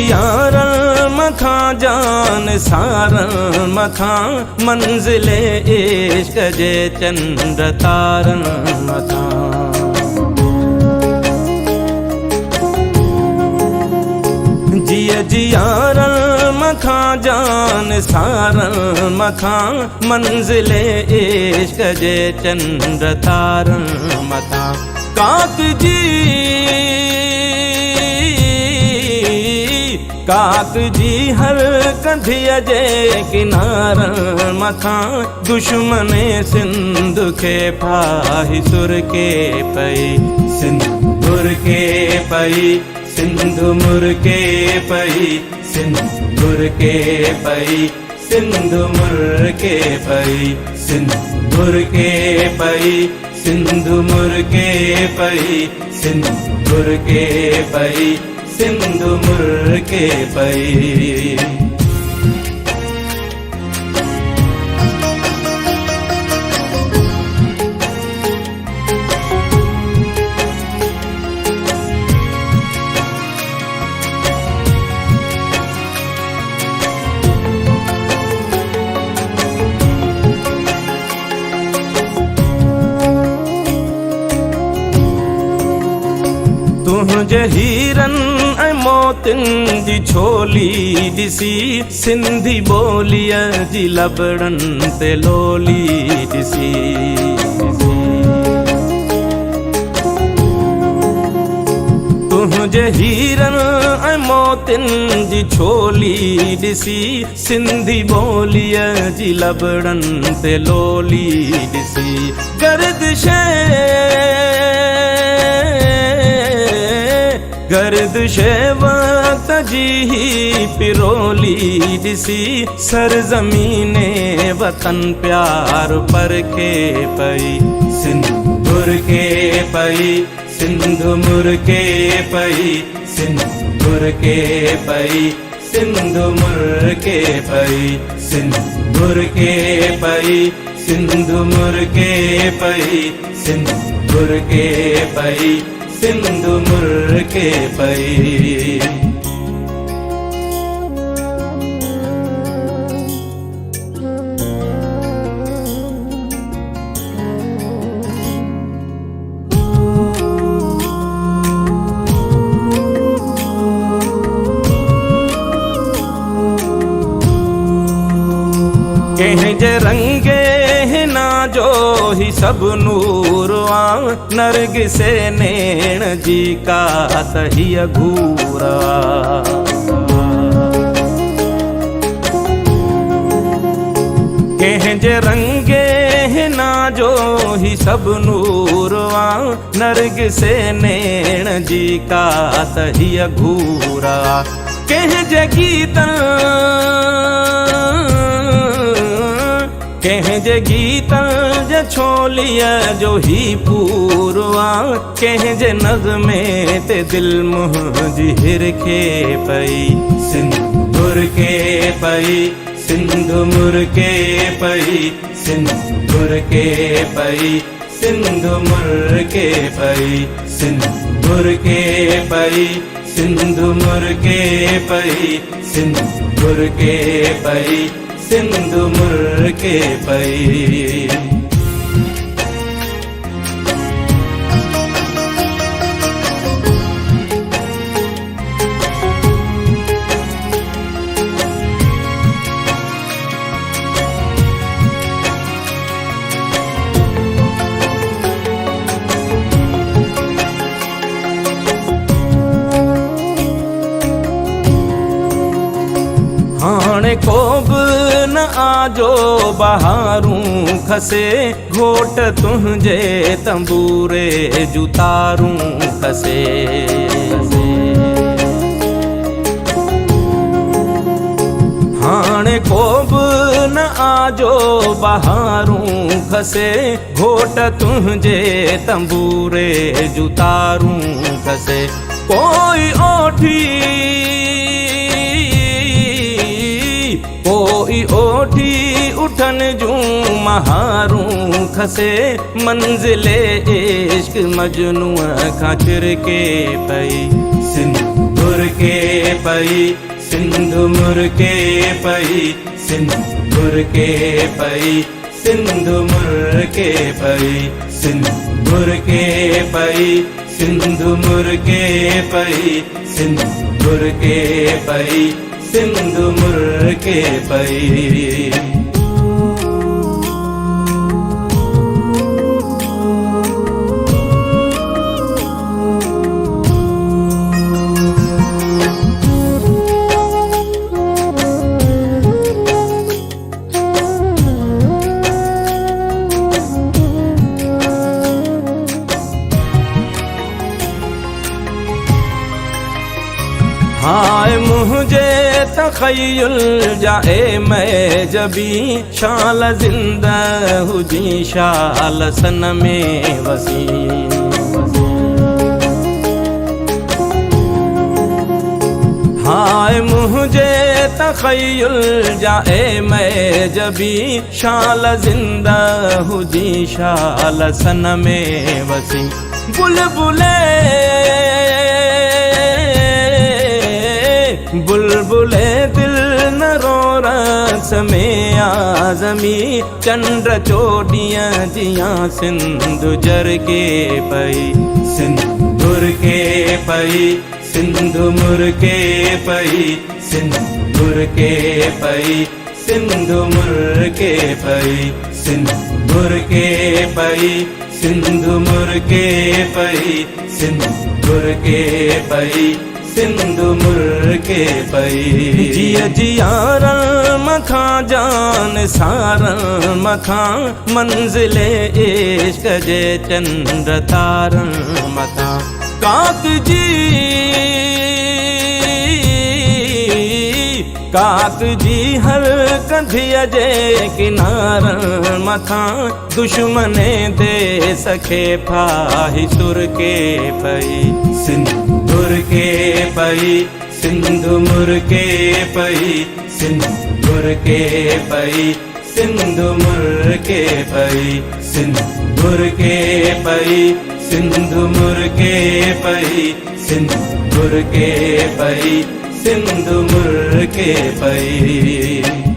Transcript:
जियारन मखा जान सारन मखा मंजिले इश्क जे चंद्र तारन मखा। जिया जियारन मखा जान सारन मखा मंजिले इश्क जे चंद्र तारन मखा। काक जी हर कंधिया जे किनारन मखा दुश्मने सिंध के फाही सुर के पई सिंदूर के पई सिंधु मुर के पई सिंदूर के पई सिंधु मुर के पई सिंदूर के पई सिंधु मुर के पई सिंदूर के पई सिंधु मुर के पई। तुझे हीरन ऐं मोतिन जी छोली दिसी सिंधी बोलिया जी लबड़न ते लोली दिसी। तुझे हीरन ऐं मोतिन जी छोली दिसी सिंधी बोलिया जी लबड़न ते लोली दिसी। गर्दिश वक्त जी पिरोली दिसी सरजमीने वतन प्यार पर के पई सिंदूर के पई सिंधु मुर के पई सिंदूर के पई सिंधु मुर के पई सिंदूर के पई सिंधु मुर के पई सिंदूर के पई सिंधु मुर के पई। कहीं जे रंगे ना जो ही सब नूर नरग से नैण जी का तही घूरा। कहीं जे रंगे ना जो ही सब नूर नरग से नैण जी का तही घूरा। कहीं जे गीतन कहीं जे गीतन जे छोलिया जो ही पूरवा। कहीं जे नज़्मे ते दिल मुहजिर के पई सिंदूर के पई सिंधु मुर के पई सिंदूर के पई सिंधु मुर के पई सिंदूर के पई सिंधु मुर के पई सिंदूर के पई सिंधु मुर के पई। हाणे को बि न आजो बहारूं खसे घोट तुंहिंजे तंबूरे जुतारूं खसे। हाणे को बि न आजो बहारूं खसे घोट तुंहिंजे तंबूरे जुतारूं खसे। कोई ओठी उठन जूं महारूं खसे मंजिले इश्क मजनू खां चिर के पई सिंदूर मुर्के पई सिंधु मुर्के पई सिंधु मुर्के पई सिंधु मुर्के पई सिंधु मुर्के पई सिंधु मुर्के पई सिंधु मुर्के पई सिंधु मुर्के पई। हाय मुझे तखय्युल जाए मैं जबी शाल जिंदा हुजी शाल सन में वसी। हाय मुझे तखय्युल जाए मैं जबी शाल जिंदा हुजी शाल सन में वसी। बुलबुले बुलबुले दिल न रो रस में आजमी चंद्र चोटियां जिया सिंधु जर के पई सिंदूर के पई सिंधु मुर्के पई सिंदूर के पई सिंधु मुर्के पई सिंदूर के पई सिंधु मुर्के पई सिंदूर के पई सिंधु मुर्के पई। जिया जियारन मखा जान सारन मखा मंजिले इश्क जे चंद्र तारन मथा। काक जी हर कंधिया जे किनारन मथा दुश्मने दे सखे फाही सुर के पई सिंदूर के पई सिंधु मुर्के पई सिंदूर के पई सिंधु मुर्के पई सिंदूर के पई सिंधु मुर्के पई सिंदूर के पई सिंधु मुर्के पई।